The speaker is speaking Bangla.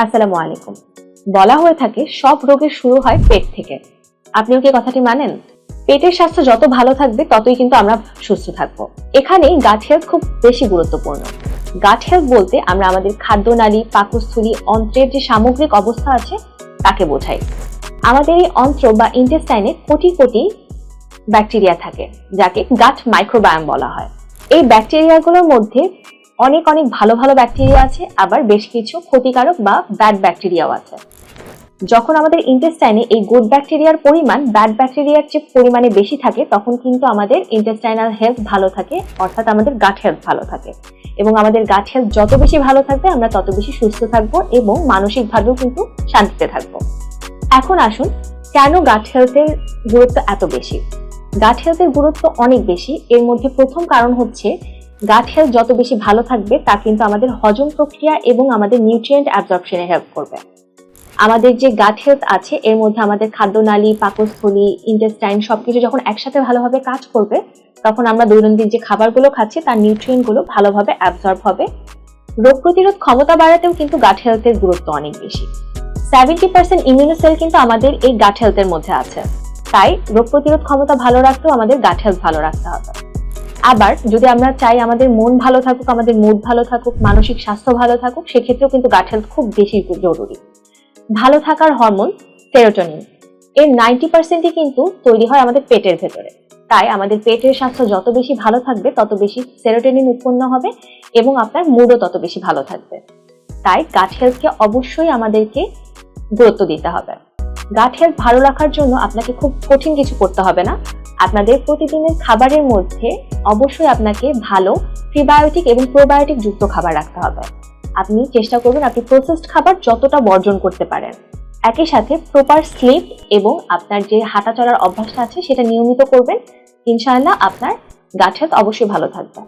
আসসালামু আলাইকুম। বলা হয়ে থাকে সব রোগের শুরু হয় পেট থেকে। আপনিও কি কথাটি মানেন? পেটের স্বাস্থ্য যত ভালো থাকবে ততই কিন্তু আমরা সুস্থ থাকবো। এখানেই গাট হেলথ খুব বেশি গুরুত্বপূর্ণ। গাট হেলথ বলতে আমরা আমাদের খাদ্যনালী, পাকস্থলী, অন্ত্রের যে সামগ্রিক অবস্থা আছে তাকে বোঝাই। আমাদের এই অন্ত্র বা ইন্টেস্টাইনে কোটি কোটি ব্যাকটেরিয়া থাকে, যাকে গাট মাইক্রোবায়োম বলা হয়। এই ব্যাকটেরিয়াগুলোর মধ্যে অনেক অনেক ভালো ভালো ব্যাকটেরিয়া আছে, আবার বেশ কিছু ক্ষতিকারক বা ব্যাড ব্যাকটেরিয়াও আছে। যখন আমাদের ইন্টেস্টাইনে এই গুড ব্যাকটেরিয়ার পরিমাণ ব্যাড ব্যাকটেরিয়ার চেয়ে পরিমাণে বেশি থাকে, তখন কিন্তু আমাদের ইন্টেস্টাইনাল হেলথ ভালো থাকে, অর্থাৎ আমাদের গাট হেলথ ভালো থাকে। এবং আমাদের গাট হেলথ যত বেশি ভালো থাকবে, আমরা তত বেশি সুস্থ থাকবো এবং মানসিকভাবেও কিন্তু শান্তিতে থাকবো। এখন আসুন, কেন গাট হেলথের গুরুত্ব এত বেশি? গাট হেলথের গুরুত্ব অনেক বেশি। এর মধ্যে প্রথম কারণ হচ্ছে, গাট হেলথ যত বেশি ভালো থাকবে তা কিন্তু আমাদের হজম প্রক্রিয়া এবং আমাদের নিউট্রিয়েন্ট অ্যাবজর্পশনে হেল্প করবে। আমাদের যে গাট হেলথ আছে এর মধ্যে আমাদের খাদ্যনালী, পাকস্থলী, ইন্টেস্টাইন সবকিছু যখন একসাথে ভালোভাবে কাজ করবে, তখন আমরা দৈনন্দিন যে খাবারগুলো খাচ্ছি তার নিউট্রিয়েন্টগুলো ভালোভাবে অ্যাবজর্ব হবে। রোগ প্রতিরোধ ক্ষমতা বাড়াতেও কিন্তু গাট হেলথের গুরুত্ব অনেক বেশি। 70% ইমিউনোসেল কিন্তু আমাদের এই গাট হেলথের মধ্যে আছে। তাই রোগ প্রতিরোধ ক্ষমতা ভালো রাখতেও আমাদের গাট হেলথ ভালো রাখতে হবে। আবার যদি আমরা চাই আমাদের মন ভালো থাকুক, আমাদের মুড ভালো থাকুক, মানসিক স্বাস্থ্য ভালো থাকুক, সেক্ষেত্রেও কিন্তু গাট হেলথ খুব বেশি জরুরি। ভালো থাকার হরমোন সেরোটোনিন, এর 90%ই কিন্তু তৈরি হয় আমাদের পেটের ভেতরে। তাই আমাদের পেটের স্বাস্থ্য যত বেশি ভালো থাকবে তত বেশি সেরোটোনিন উৎপন্ন হবে এবং আপনার মুডও তত বেশি ভালো থাকবে। তাই গাট হেলথকে অবশ্যই আমাদেরকে গুরুত্ব দিতে হবে। গাট হেলথ ভালো রাখার জন্য আপনাকে খুব কঠিন কিছু করতে হবে না। আপনাদের প্রতিদিনের খাবারের মধ্যে অবশ্যই আপনাকে ভালো প্রিবায়োটিক এবং প্রোবায়োটিক যুক্ত খাবার রাখতে হবে। আপনি চেষ্টা করবেন আপনি প্রসেসড খাবার যতটা বর্জন করতে পারেন। একই সাথে প্রপার স্লিপ এবং আপনার যে হাঁটা চলার অভ্যাসটা আছে সেটা নিয়মিত করবেন। ইনশাআল্লাহ আপনার গাট হেলথ অবশ্যই ভালো থাকবে।